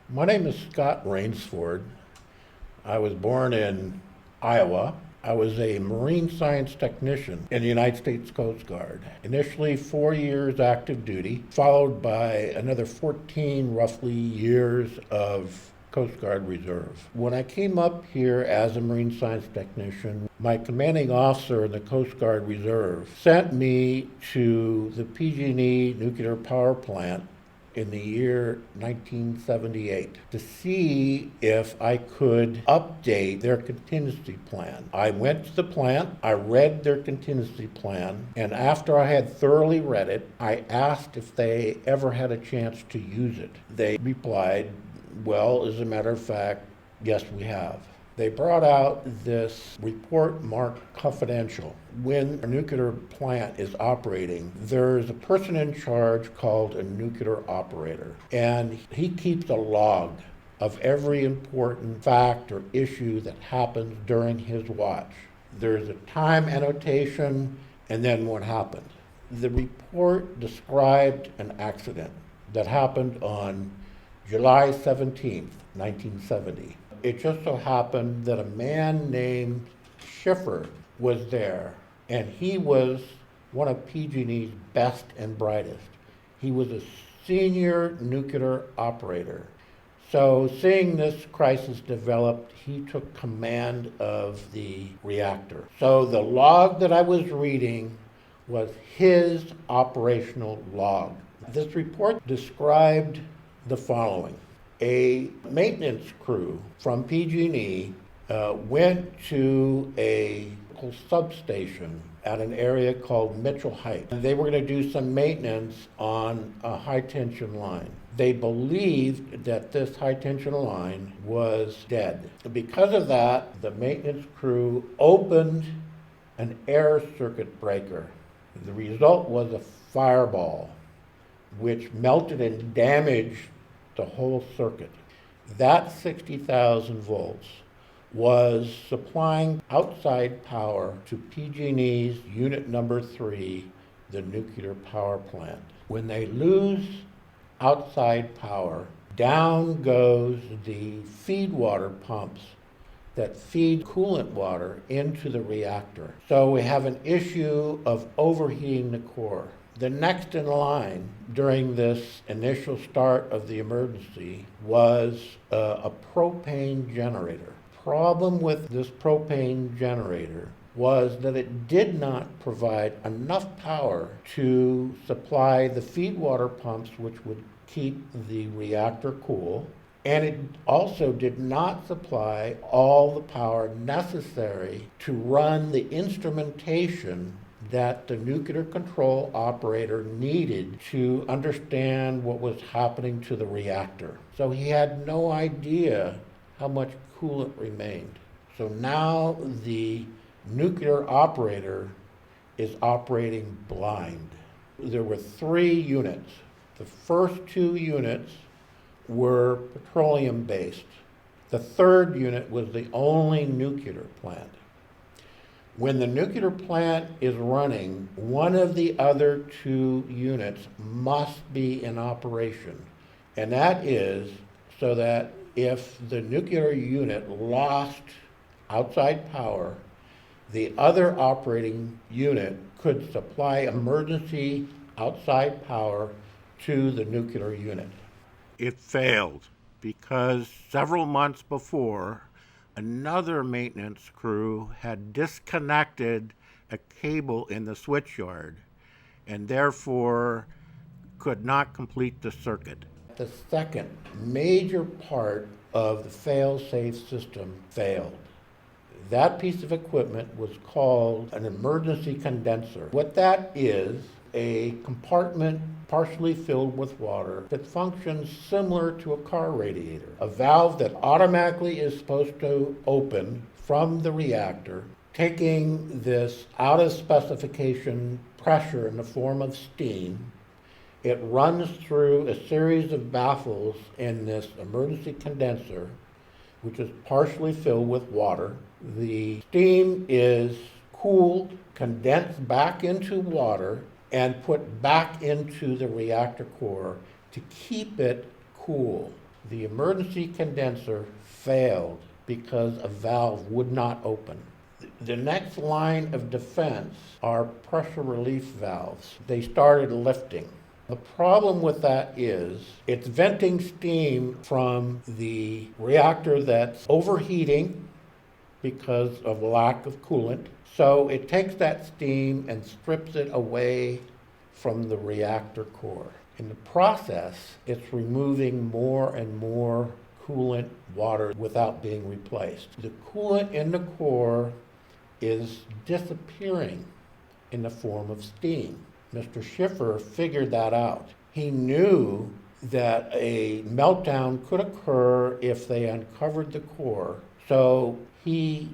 My name is Scott Rainsford. I was born in Iowa. I was a marine science technician in the United States Coast Guard. Initially 4 years active duty, followed by another 14 roughly years of Coast Guard Reserve. When I came up here as a marine science technician, my commanding officer in the Coast Guard Reserve sent me to the PG&E nuclear power plant in the year 1978 to see if I could update their contingency plan. I went to the plant, I read their contingency plan, and after I had thoroughly read it, I asked if they ever had a chance to use it. They replied, well, as a matter of fact, yes, we have. They brought out this report marked confidential. When a nuclear plant is operating, there's a person in charge called a nuclear operator, and he keeps a log of every important fact or issue that happens during his watch. There's a time annotation and then what happened. The report described an accident that happened on July 17th, 1970. It just so happened that a man named Schiffer was there, and he was one of PG&E's best and brightest. He was a senior nuclear operator. So seeing this crisis develop, he took command of the reactor. So the log that I was reading was his operational log. This report described the following. A maintenance crew from PG&E went to a local substation at an area called Mitchell Heights. And they were going to do some maintenance on a high-tension line. They believed that this high-tension line was dead. Because of that, the maintenance crew opened an air circuit breaker. The result was a fireball, which melted and damaged the whole circuit. That 60,000 volts was supplying outside power to PG&E's unit number 3, the nuclear power plant. When they lose outside power, down goes the feed water pumps that feed coolant water into the reactor. So we have an issue of overheating the core. The next in line during this initial start of the emergency was a propane generator. Problem with this propane generator was that it did not provide enough power to supply the feed water pumps, which would keep the reactor cool, and it also did not supply all the power necessary to run the instrumentation that the nuclear control operator needed to understand what was happening to the reactor. So he had no idea how much coolant remained. So now the nuclear operator is operating blind. There were 3 units. The first 2 units were petroleum-based. The third unit was the only nuclear plant. When the nuclear plant is running, one of the other 2 units must be in operation. And that is so that if the nuclear unit lost outside power, the other operating unit could supply emergency outside power to the nuclear unit. It failed because several months before, another maintenance crew had disconnected a cable in the switchyard and therefore could not complete the circuit. The second major part of the fail-safe system failed. That piece of equipment was called an emergency condenser. What that is, a compartment partially filled with water that functions similar to a car radiator. A valve that automatically is supposed to open from the reactor, taking this out of specification pressure in the form of steam. It runs through a series of baffles in this emergency condenser, which is partially filled with water. The steam is cooled, condensed back into water, and put back into the reactor core to keep it cool. The emergency condenser failed because a valve would not open. The next line of defense are pressure relief valves. They started lifting. The problem with that is it's venting steam from the reactor that's overheating because of lack of coolant. So it takes that steam and strips it away from the reactor core. In the process, it's removing more and more coolant water without being replaced. The coolant in the core is disappearing in the form of steam. Mr. Schiffer figured that out. He knew that a meltdown could occur if they uncovered the core, so he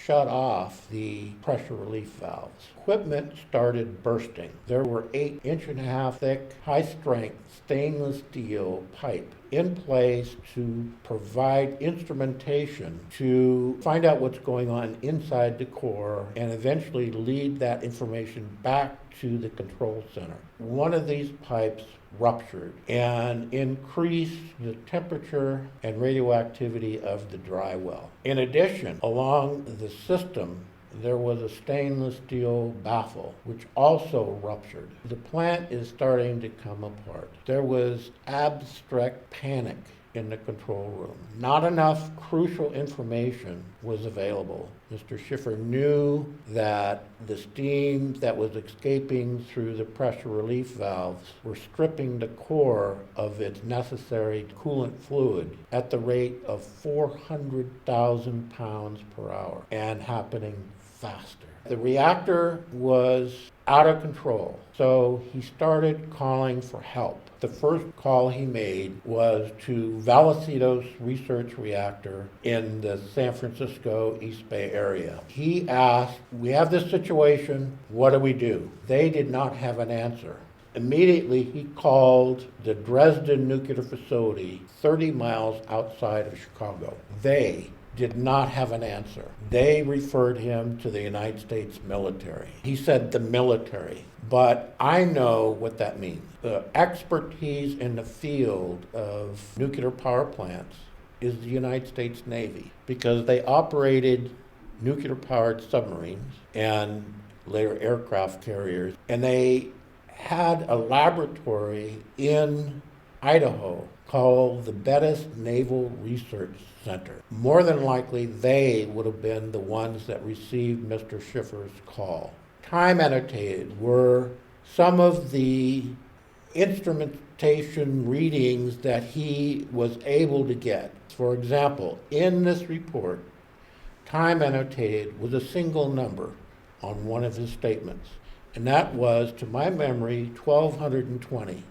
shut off the pressure relief valves. Equipment started bursting. There were 8-inch-and-a-half thick, high-strength stainless steel pipe in place to provide instrumentation to find out what's going on inside the core and eventually lead that information back to the control center. One of these pipes ruptured and increased the temperature and radioactivity of the dry well. In addition, along the system, there was a stainless steel baffle, which also ruptured. The plant is starting to come apart. There was abstract panic in the control room. Not enough crucial information was available. Mr. Schiffer knew that the steam that was escaping through the pressure relief valves were stripping the core of its necessary coolant fluid at the rate of 400,000 pounds per hour and happening faster. The reactor was out of control, so he started calling for help. The first call he made was to Vallecito's research reactor in the San Francisco East Bay area. He asked, "We have this situation, what do we do?" They did not have an answer. Immediately, he called the Dresden nuclear facility 30 miles outside of Chicago. They did not have an answer. They referred him to the United States military. He said the military, but I know what that means. The expertise in the field of nuclear power plants is the United States Navy because they operated nuclear-powered submarines and later aircraft carriers, and they had a laboratory in Idaho called the Bettis Naval Research Center. More than likely, they would have been the ones that received Mr. Schiffer's call. Time annotated were some of the instrumentation readings that he was able to get. For example, in this report, time annotated was a single number on one of his statements, and that was, to my memory, 1220.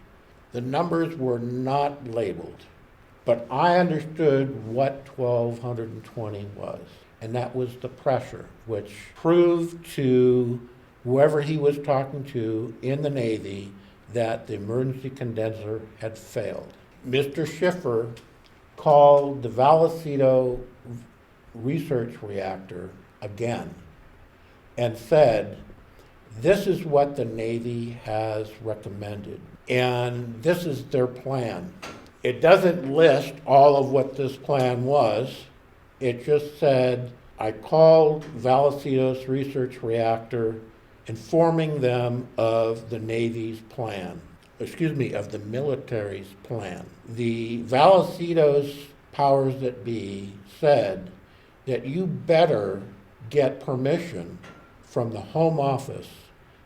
The numbers were not labeled, but I understood what 1220 was, and that was the pressure, which proved to whoever he was talking to in the Navy that the emergency condenser had failed. Mr. Schiffer called the Vallecito research reactor again and said, "This is what the Navy has recommended, and this is their plan." It doesn't list all of what this plan was. It just said, "I called Vallecito's research reactor informing them of the Navy's plan, of the military's plan." The Vallecito's powers that be said that you better get permission from the Home Office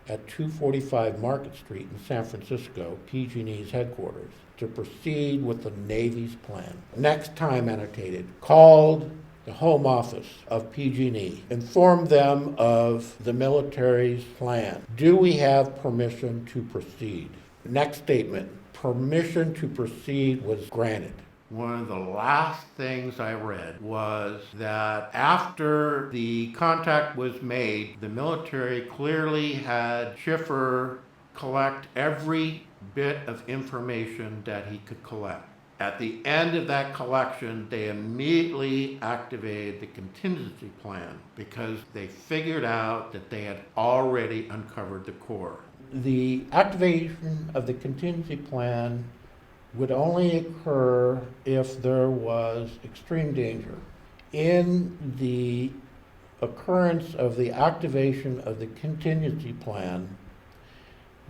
at 245 Market Street in San Francisco, PG&E's headquarters, to proceed with the Navy's plan. Next time annotated, called the Home Office of PG&E, informed them of the military's plan. Do we have permission to proceed? Next statement, permission to proceed was granted. One of the last things I read was that after the contact was made, the military clearly had Schiffer collect every bit of information that he could collect. At the end of that collection, they immediately activated the contingency plan because they figured out that they had already uncovered the core. The activation of the contingency plan would only occur if there was extreme danger. In the occurrence of the activation of the contingency plan,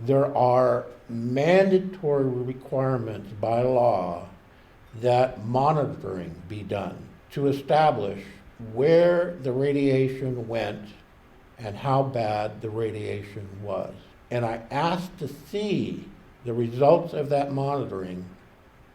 there are mandatory requirements by law that monitoring be done to establish where the radiation went and how bad the radiation was. And I asked to see the results of that monitoring,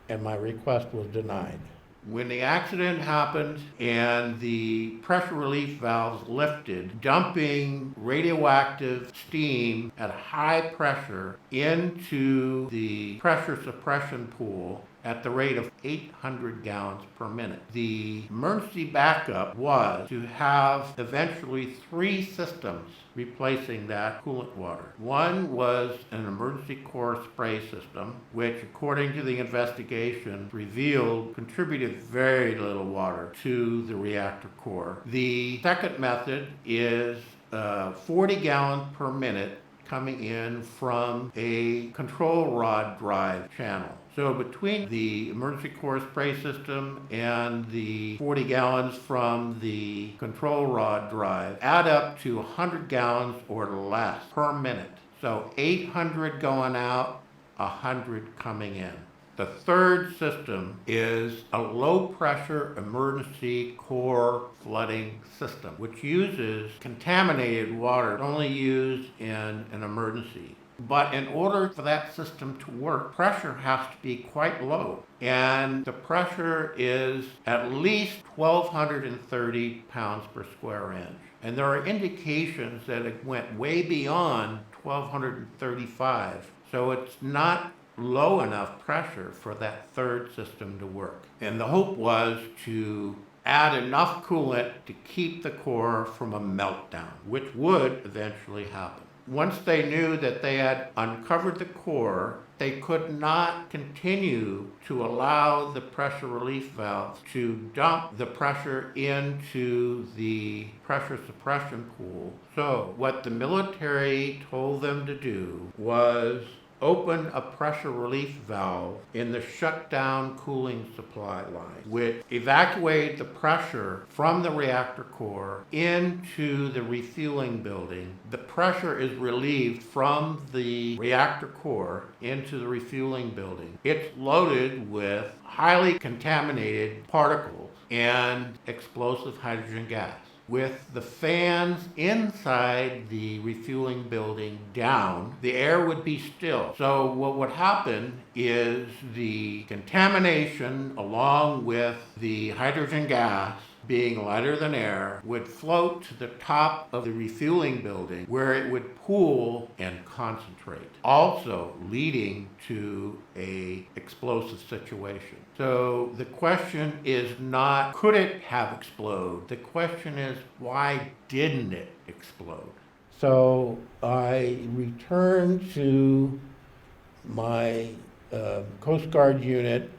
and my request was denied. When the accident happened and the pressure relief valves lifted, dumping radioactive steam at high pressure into the pressure suppression pool at the rate of 800 gallons per minute. The emergency backup was to have eventually 3 systems replacing that coolant water. One was an emergency core spray system, which according to the investigation revealed contributed very little water to the reactor core. The second method is 40 gallons per minute coming in from a control rod drive channel. So between the emergency core spray system and the 40 gallons from the control rod drive add up to 100 gallons or less per minute. So 800 going out, 100 coming in. The third system is a low-pressure emergency core flooding system, which uses contaminated water only used in an emergency. But in order for that system to work, pressure has to be quite low. And the pressure is at least 1,230 pounds per square inch. And there are indications that it went way beyond 1,235. So it's not low enough pressure for that third system to work. And the hope was to add enough coolant to keep the core from a meltdown, which would eventually happen. Once they knew that they had uncovered the core, they could not continue to allow the pressure relief valves to dump the pressure into the pressure suppression pool. So what the military told them to do was open a pressure relief valve in the shutdown cooling supply line, which evacuated the pressure from the reactor core into the refueling building. The pressure is relieved from the reactor core into the refueling building. It's loaded with highly contaminated particles and explosive hydrogen gas. With the fans inside the refueling building down, the air would be still. So what would happen is the contamination along with the hydrogen gas being lighter than air would float to the top of the refueling building where it would pool and concentrate, also leading to a explosive situation. So the question is not, could it have exploded? The question is, why didn't it explode? So I returned to my Coast Guard unit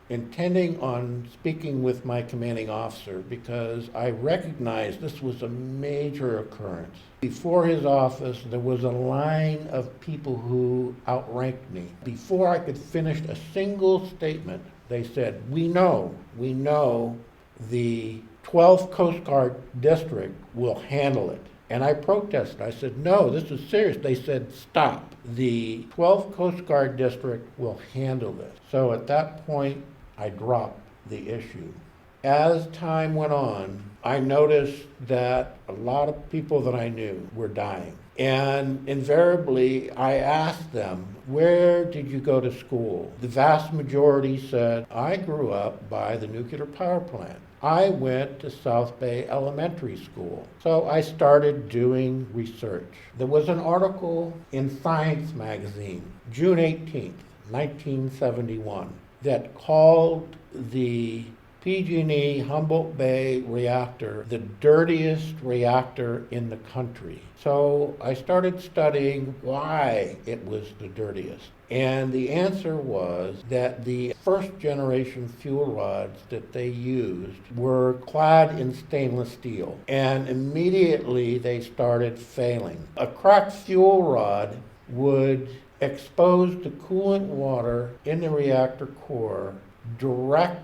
intending on speaking with my commanding officer because I recognized this was a major occurrence. Before his office, there was a line of people who outranked me. Before I could finish a single statement, they said, we know the 12th Coast Guard district will handle it. And I protested. I said, no, this is serious. They said, stop. The 12th Coast Guard district will handle this. So at that point, I dropped the issue. As time went on, I noticed that a lot of people that I knew were dying. And invariably, I asked them, where did you go to school? The vast majority said, I grew up by the nuclear power plant. I went to South Bay Elementary School. So I started doing research. There was an article in Science magazine, June 18th, 1971, that called the PG&E Humboldt Bay reactor the dirtiest reactor in the country. So I started studying why it was the dirtiest. And the answer was that the first generation fuel rods that they used were clad in stainless steel. And immediately they started failing. A cracked fuel rod would exposed the coolant water in the reactor core direct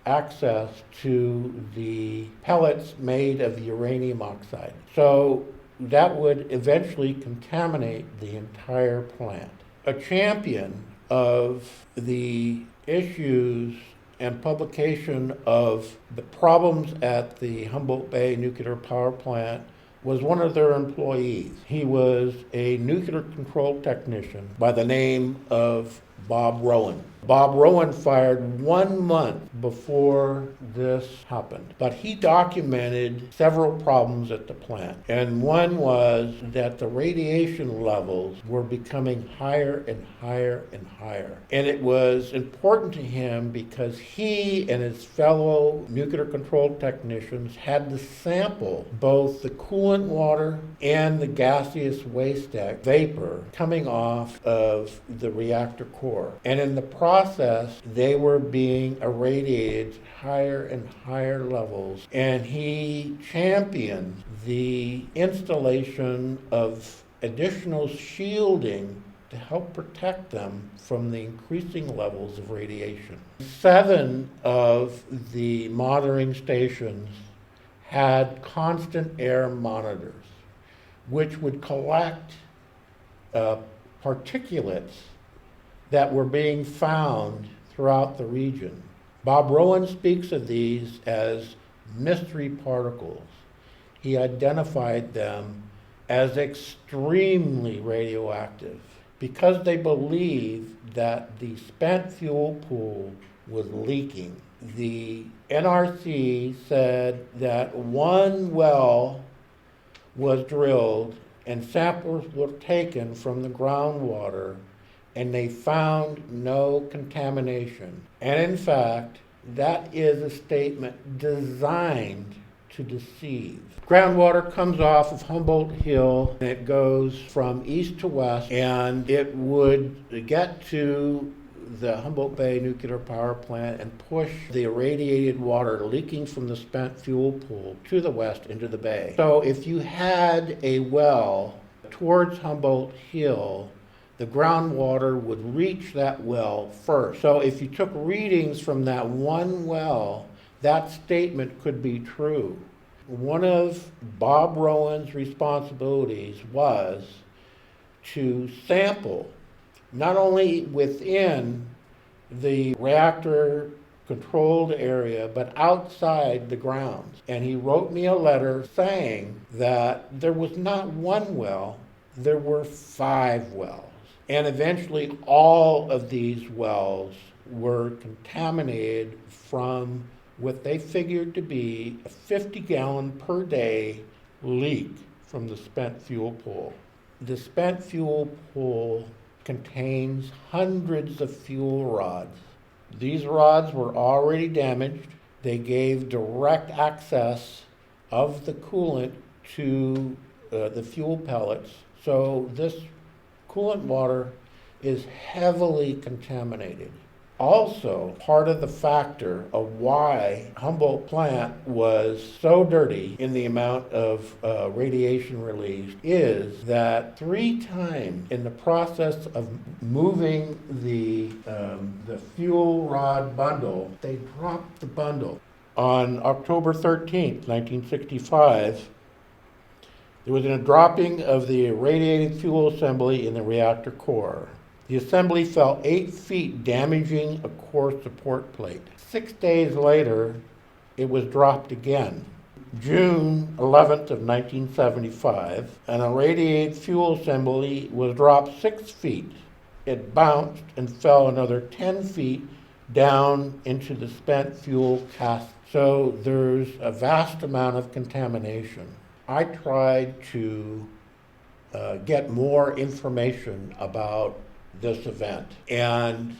access to the pellets made of uranium oxide. So that would eventually contaminate the entire plant. A champion of the issues and publication of the problems at the Humboldt Bay nuclear power plant was one of their employees. He was a nuclear control technician by the name of Bob Rowan. Bob Rowan fired 1 month before this happened, but he documented several problems at the plant. And one was that the radiation levels were becoming higher and higher and higher. And it was important to him because he and his fellow nuclear control technicians had to sample both the coolant water and the gaseous waste vapor coming off of the reactor core. And in the process, they were being irradiated higher and higher levels. And he championed the installation of additional shielding to help protect them from the increasing levels of radiation. 7 of the monitoring stations had constant air monitors, which would collect particulates that were being found throughout the region. Bob Rowan speaks of these as mystery particles. He identified them as extremely radioactive because they believed that the spent fuel pool was leaking. The NRC said that 1 well was drilled and samples were taken from the groundwater and they found no contamination. And in fact, that is a statement designed to deceive. Groundwater comes off of Humboldt Hill and it goes from east to west, and it would get to the Humboldt Bay nuclear power plant and push the irradiated water leaking from the spent fuel pool to the west into the bay. So if you had a well towards Humboldt Hill, the groundwater would reach that well first. So if you took readings from that one well, that statement could be true. One of Bob Rowan's responsibilities was to sample not only within the reactor controlled area, but outside the grounds. And he wrote me a letter saying that there was not 1 well, there were 5 wells. And eventually all of these wells were contaminated from what they figured to be a 50-gallon per day leak from the spent fuel pool. The spent fuel pool contains hundreds of fuel rods. These rods were already damaged. They gave direct access of the coolant to the fuel pellets. So this coolant water is heavily contaminated. Also, part of the factor of why Humboldt plant was so dirty in the amount of radiation released is that 3 times in the process of moving the fuel rod bundle, they dropped the bundle. On October 13th, 1965, there was a dropping of the irradiated fuel assembly in the reactor core. The assembly fell 8 feet, damaging a core support plate. 6 days later, it was dropped again. June 11th of 1975, an irradiated fuel assembly was dropped 6 feet. It bounced and fell another 10 feet down into the spent fuel cask. So there's a vast amount of contamination. I tried to get more information about this event, and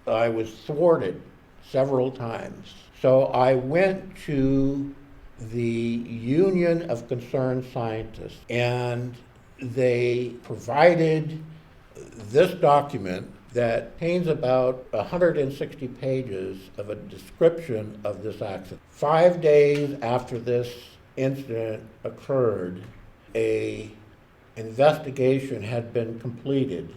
I was thwarted several times. So I went to the Union of Concerned Scientists, and they provided this document that contains about 160 pages of a description of this accident. 5 days after this incident occurred, an investigation had been completed,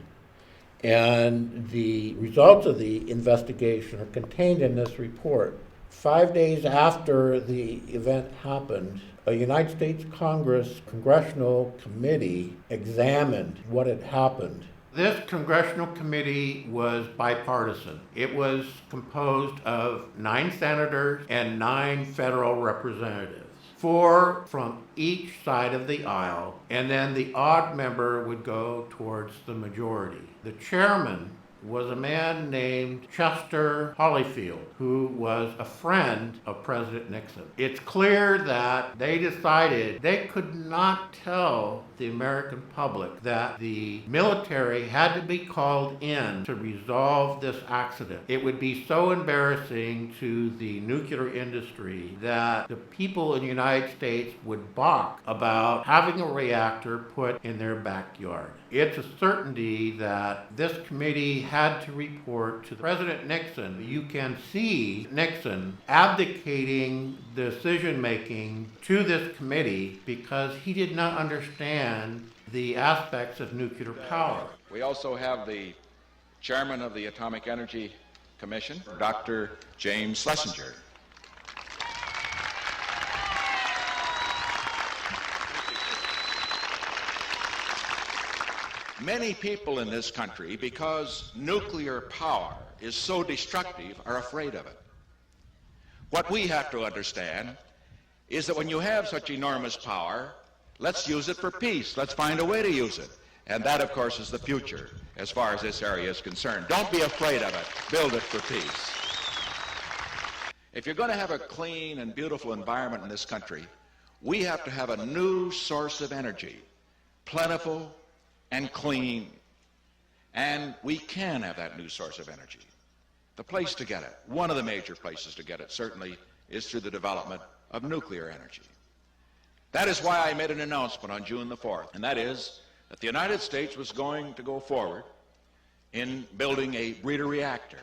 And the results of the investigation are contained in this report. 5 days after the event happened, a United States Congress Congressional Committee examined what had happened. This congressional committee was bipartisan. It was composed of 9 senators and 9 federal representatives. 4 from each side of the aisle, and then the odd member would go towards the majority. The chairman was a man named Chester Holyfield, who was a friend of President Nixon. It's clear that they decided they could not tell the American public that the military had to be called in to resolve this accident. It would be so embarrassing to the nuclear industry that the people in the United States would balk about having a reactor put in their backyard. It's a certainty that this committee had to report to President Nixon. You can see Nixon abdicating decision-making to this committee because he did not understand the aspects of nuclear power. We also have the chairman of the Atomic Energy Commission, Dr. James Schlesinger. Many people in this country, because nuclear power is so destructive, are afraid of it. What we have to understand is that when you have such enormous power, let's use it for peace. Let's find a way to use it. And that, of course, is the future as far as this area is concerned. Don't be afraid of it. Build it for peace. If you're going to have a clean and beautiful environment in this country, we have to have a new source of energy, plentiful and clean. And we can have that new source of energy. The place to get it, one of the major places to get it, certainly, is through the development of nuclear energy. That is why I made an announcement on June the 4th, and that is that the United States was going to go forward in building a breeder reactor.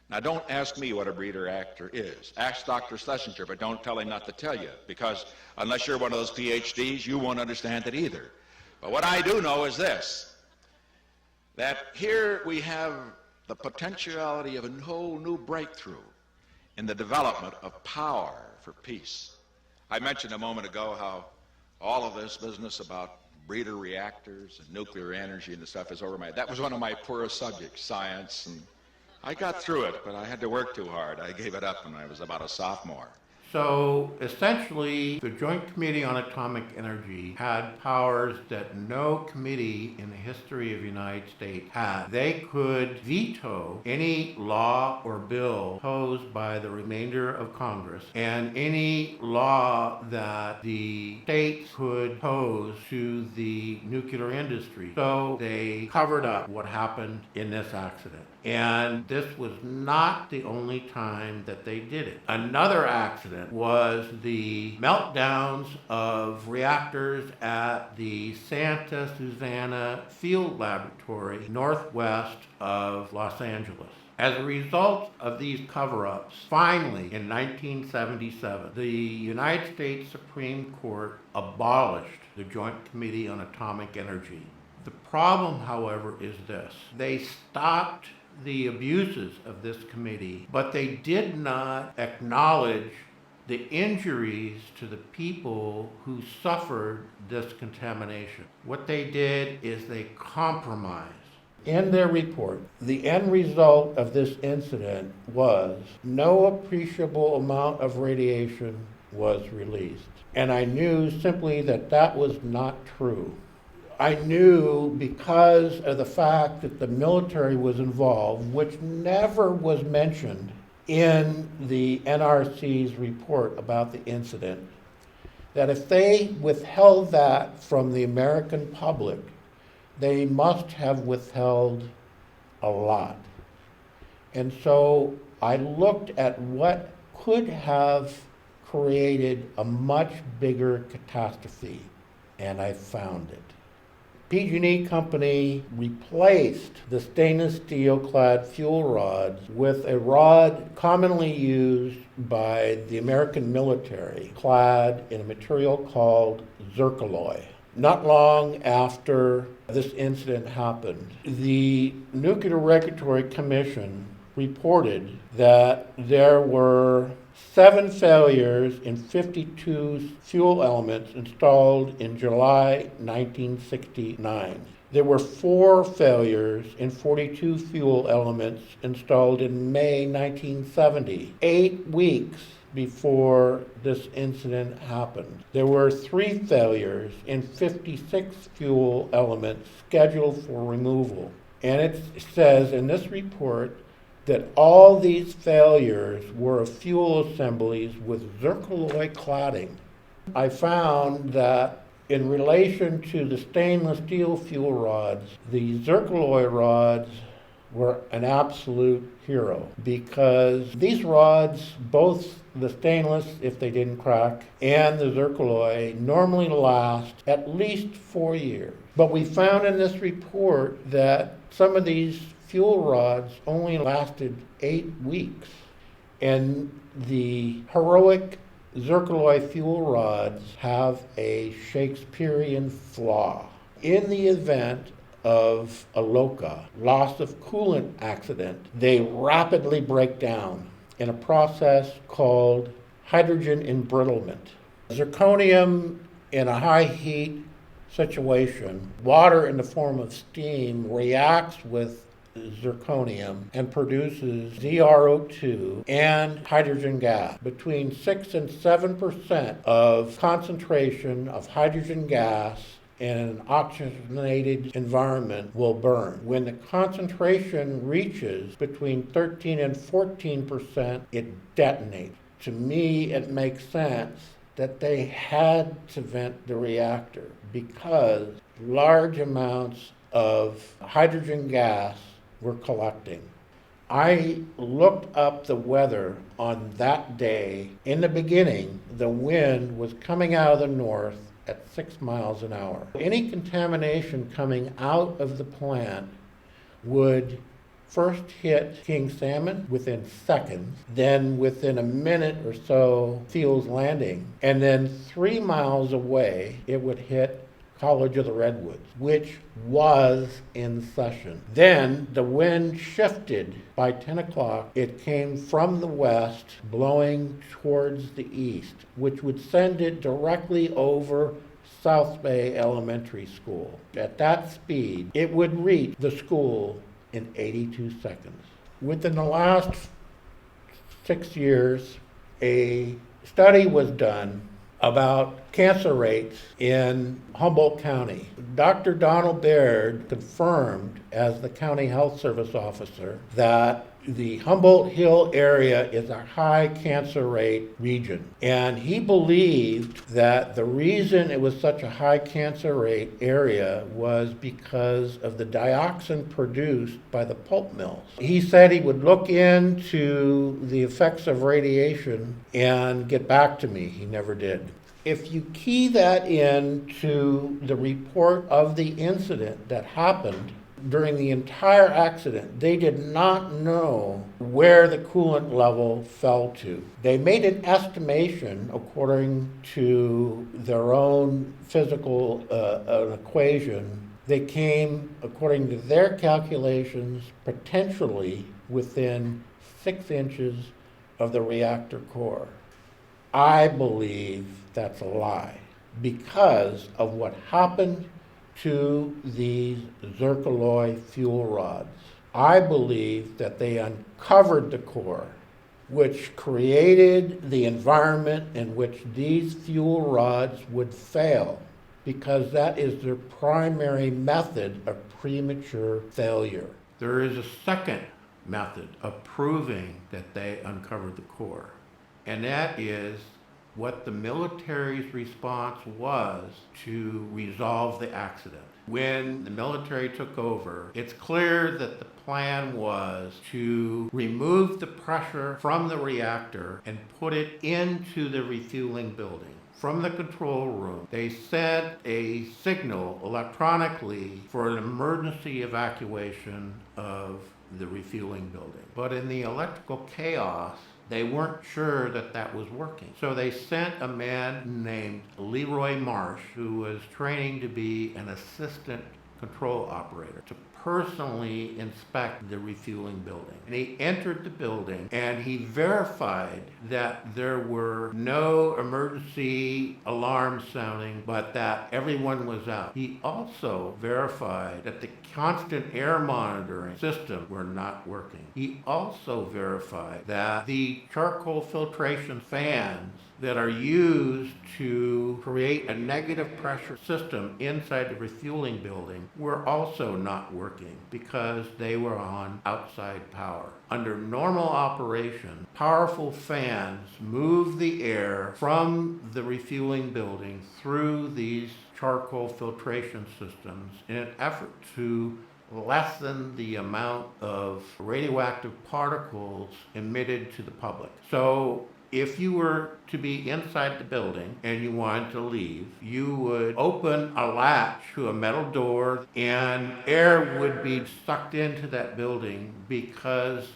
Now, don't ask me what a breeder reactor is. Ask Dr. Schlesinger, but don't tell him not to tell you, because unless you're one of those PhDs, you won't understand it either. But what I do know is this, that here we have the potentiality of a whole new breakthrough in the development of power for peace. I mentioned a moment ago how all of this business about breeder reactors and nuclear energy and the stuff is over my head. That was one of my poorest subjects, science, and I got through it, but I had to work too hard. I gave it up when I was about a sophomore. So essentially, the Joint Committee on Atomic Energy had powers that no committee in the history of the United States had. They could veto any law or bill posed by the remainder of Congress and any law that the states could pose to the nuclear industry. So they covered up what happened in this accident. And this was not the only time that they did it. Another accident was the meltdowns of reactors at the Santa Susana Field Laboratory northwest of Los Angeles. As a result of these cover-ups, finally in 1977, the United States Supreme Court abolished the Joint Committee on Atomic Energy. The problem, however, is this. They stopped the abuses of this committee, but they did not acknowledge the injuries to the people who suffered this contamination. What they did is they compromised. In their report, the end result of this incident was no appreciable amount of radiation was released. And I knew simply that that was not true. I knew because of the fact that the military was involved, which never was mentioned in the NRC's report about the incident, that if they withheld that from the American public, they must have withheld a lot. And so I looked at what could have created a much bigger catastrophe, and I found it. PG&E Company replaced the stainless steel clad fuel rods with a rod commonly used by the American military, clad in a material called zircaloy. Not long after this incident happened, the Nuclear Regulatory Commission reported that there were 7 failures in 52 fuel elements installed in July 1969. There were 4 failures in 42 fuel elements installed in May 1970, 8 weeks before this incident happened. There were 3 failures in 56 fuel elements scheduled for removal. And it says in this report that all these failures were of fuel assemblies with zircaloy cladding. I found that in relation to the stainless steel fuel rods, the zircaloy rods were an absolute hero, because these rods, both the stainless, if they didn't crack, and the zircaloy, normally last at least 4 years. But we found in this report that some of these fuel rods only lasted 8 weeks. And the heroic zircaloy fuel rods have a Shakespearean flaw. In the event of a LOCA, loss of coolant accident, they rapidly break down in a process called hydrogen embrittlement. Zirconium in a high heat situation, water in the form of steam reacts with zirconium and produces ZrO2 and hydrogen gas. Between 6 and 7% of concentration of hydrogen gas in an oxygenated environment will burn. When the concentration reaches between 13 and 14%, it detonates. To me, it makes sense that they had to vent the reactor, because large amounts of hydrogen gas were collecting. I looked up the weather on that day. In the beginning, the wind was coming out of the north at 6 miles an hour. Any contamination coming out of the plant would first hit king salmon within seconds, then within a minute or so, Fields Landing, and then 3 miles away, it would hit College of the Redwoods, which was in session. Then the wind shifted. By 10 o'clock, it came from the west, blowing towards the east, which would send it directly over South Bay Elementary School. At that speed, it would reach the school in 82 seconds. Within the last 6 years, a study was done about cancer rates in Humboldt County. Dr. Donald Baird confirmed, as the county health service officer, that the Humboldt Hill area is a high cancer rate region. And he believed that the reason it was such a high cancer rate area was because of the dioxin produced by the pulp mills. He said he would look into the effects of radiation and get back to me. He never did. If you key that into the report of the incident that happened during the entire accident, they did not know where the coolant level fell to. They made an estimation according to their own physical equation. They came, according to their calculations, potentially within 6 inches of the reactor core. I believe that's a lie, because of what happened to these zircaloy fuel rods. I believe that they uncovered the core, which created the environment in which these fuel rods would fail, because that is their primary method of premature failure. There is a second method of proving that they uncovered the core, and that is what the military's response was to resolve the accident. When the military took over, it's clear that the plan was to remove the pressure from the reactor and put it into the refueling building. From the control room, they sent a signal electronically for an emergency evacuation of the refueling building. But in the electrical chaos, They weren't sure that that was working. So they sent a man named Leroy Marsh, who was training to be an assistant control operator, to personally inspect the refueling building. And he entered the building and he verified that there were no emergency alarms sounding, but that everyone was out. He also verified that the constant air monitoring system were not working. He also verified that the charcoal filtration fans that are used to create a negative pressure system inside the refueling building were also not working because they were on outside power. Under normal operation, powerful fans move the air from the refueling building through these charcoal filtration systems in an effort to lessen the amount of radioactive particles emitted to the public. So if you were to be inside the building and you wanted to leave, you would open a latch to a metal door and air would be sucked into that building because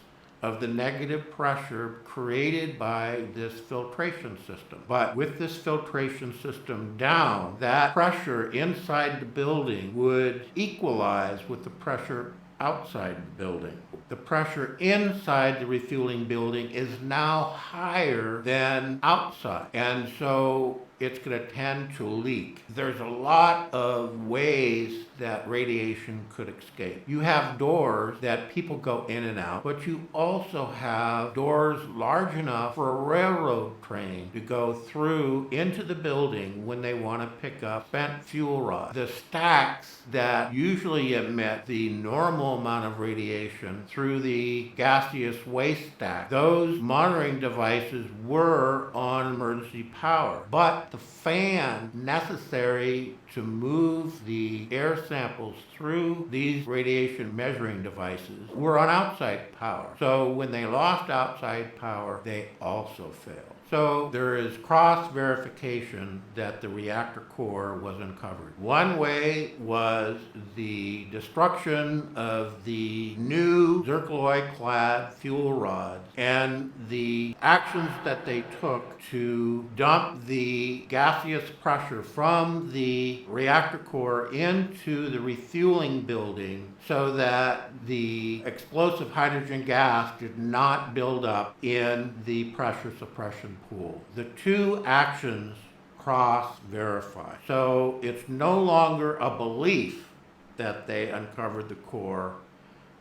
of the negative pressure created by this filtration system. But with this filtration system down, that pressure inside the building would equalize with the pressure outside the building. The pressure inside the refueling building is now higher than outside, and so it's going to tend to leak. There's a lot of ways that radiation could escape. You have doors that people go in and out, but you also have doors large enough for a railroad train to go through into the building when they want to pick up spent fuel rods. The stacks that usually emit the normal amount of radiation through the gaseous waste stack, those monitoring devices were on emergency power, but the fan necessary to move the air samples through these radiation measuring devices were on outside power. So when they lost outside power, they also failed. So there is cross-verification that the reactor core was uncovered. One way was the destruction of the new zircaloy-clad fuel rods and the actions that they took to dump the gaseous pressure from the reactor core into the refueling building so that the explosive hydrogen gas did not build up in the pressure suppression pool. The two actions cross-verify. So it's no longer a belief that they uncovered the core,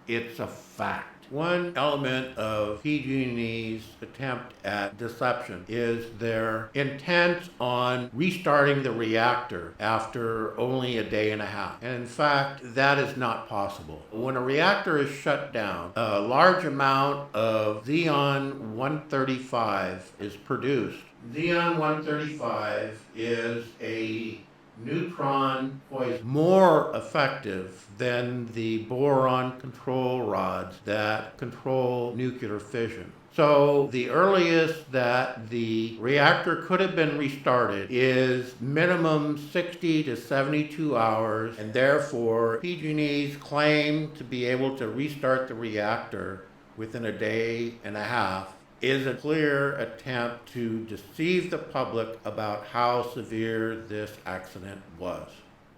it's a fact. One element of PG&E's attempt at deception is their intent on restarting the reactor after only a day and a half. And in fact, that is not possible. When a reactor is shut down, a large amount of xenon-135 is produced. Xenon-135 is a neutron poison, more effective than the boron control rods that control nuclear fission. So the earliest that the reactor could have been restarted is minimum 60 to 72 hours, and therefore PG&E's claim to be able to restart the reactor within a day and a half is a clear attempt to deceive the public about how severe this accident was.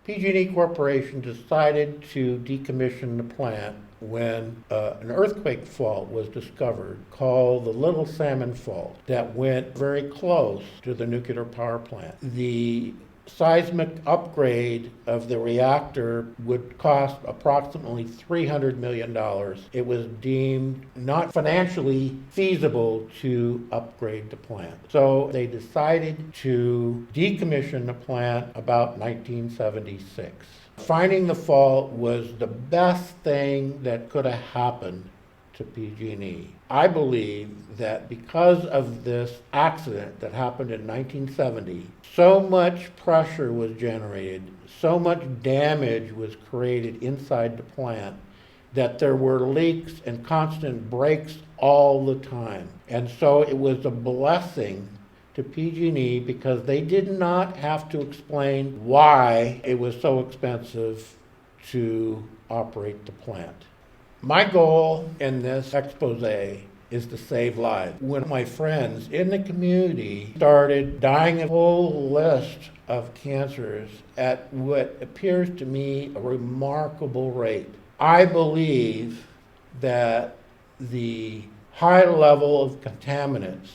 PG&E Corporation decided to decommission the plant when an earthquake fault was discovered called the Little Salmon Fault that went very close to the nuclear power plant. The seismic upgrade of the reactor would cost approximately $300 million. It was deemed not financially feasible to upgrade the plant. So they decided to decommission the plant about 1976. Finding the fault was the best thing that could have happened to PG&E. I believe that because of this accident that happened in 1970, so much pressure was generated, so much damage was created inside the plant that there were leaks and constant breaks all the time. And so it was a blessing to PG&E because they did not have to explain why it was so expensive to operate the plant. My goal in this expose is to save lives. When my friends in the community started dying a whole list of cancers at what appears to me a remarkable rate, I believe that the high level of contaminants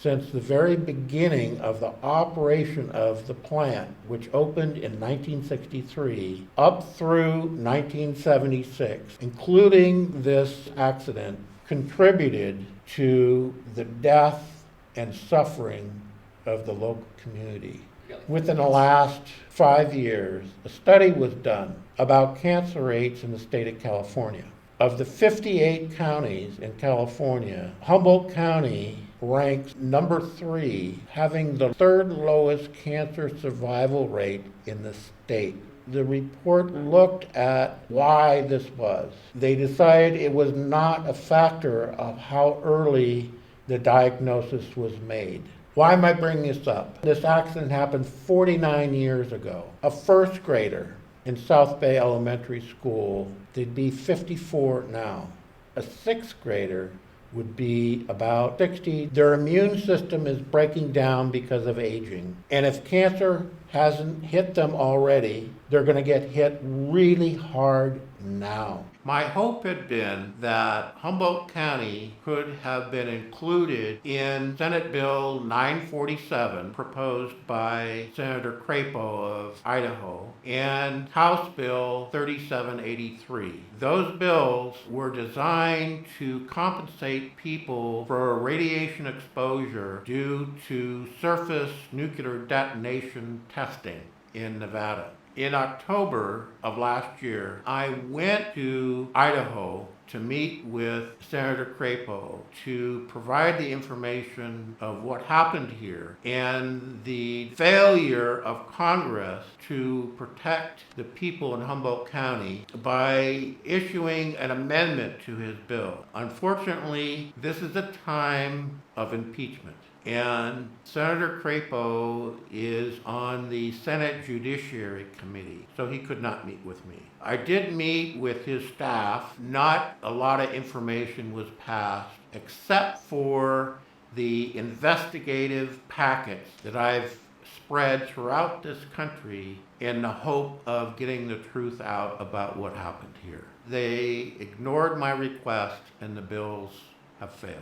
since the very beginning of the operation of the plant, which opened in 1963, up through 1976, including this accident, contributed to the death and suffering of the local community. Within the last 5 years, a study was done about cancer rates in the state of California. Of the 58 counties in California, Humboldt County ranks number 3, having the third lowest cancer survival rate in the state. The report looked at why this was. They decided it was not a factor of how early the diagnosis was made. Why am I bringing this up? This accident happened 49 years ago. A first grader in South Bay Elementary School, they'd be 54 now. A sixth grader would be about 60. Their immune system is breaking down because of aging. And if cancer hasn't hit them already, they're going to get hit really hard now. My hope had been that Humboldt County could have been included in Senate Bill 947, proposed by Senator Crapo of Idaho, and House Bill 3783. Those bills were designed to compensate people for radiation exposure due to surface nuclear detonation testing in Nevada. In October of last year, I went to Idaho to meet with Senator Crapo to provide the information of what happened here and the failure of Congress to protect the people in Humboldt County by issuing an amendment to his bill. Unfortunately, this is a time of impeachment. And Senator Crapo is on the Senate Judiciary Committee, so he could not meet with me. I did meet with his staff. Not a lot of information was passed, except for the investigative packets that I've spread throughout this country in the hope of getting the truth out about what happened here. They ignored my request, and the bills have failed.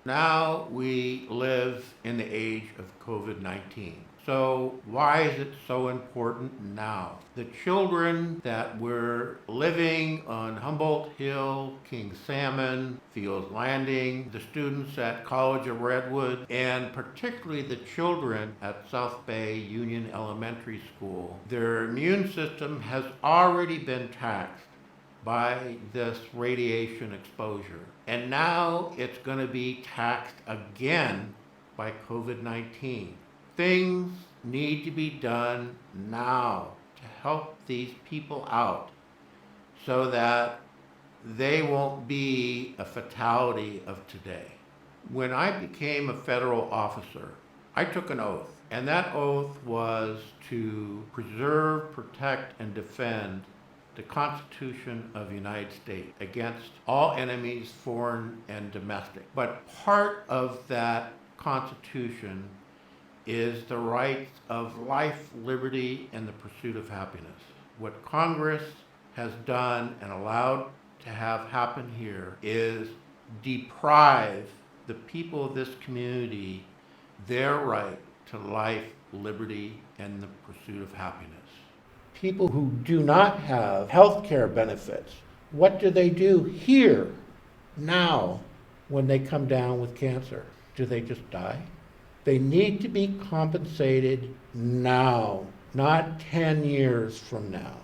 Now we live in the age of COVID-19. So why is it so important now? The children that were living on Humboldt Hill, King Salmon, Fields Landing, the students at College of Redwood, and particularly the children at South Bay Union Elementary School, their immune system has already been taxed by this radiation exposure. And now it's going to be taxed again by COVID-19. Things need to be done now to help these people out so that they won't be a fatality of today. When I became a federal officer, I took an oath, and that oath was to preserve, protect, and defend the Constitution of the United States against all enemies, foreign and domestic. But part of that Constitution is the rights of life, liberty, and the pursuit of happiness. What Congress has done and allowed to have happen here is deprive the people of this community their right to life, liberty, and the pursuit of happiness. People who do not have health care benefits, what do here, now, when they come down with cancer? Do they just die? They need to be compensated now, not 10 years from now.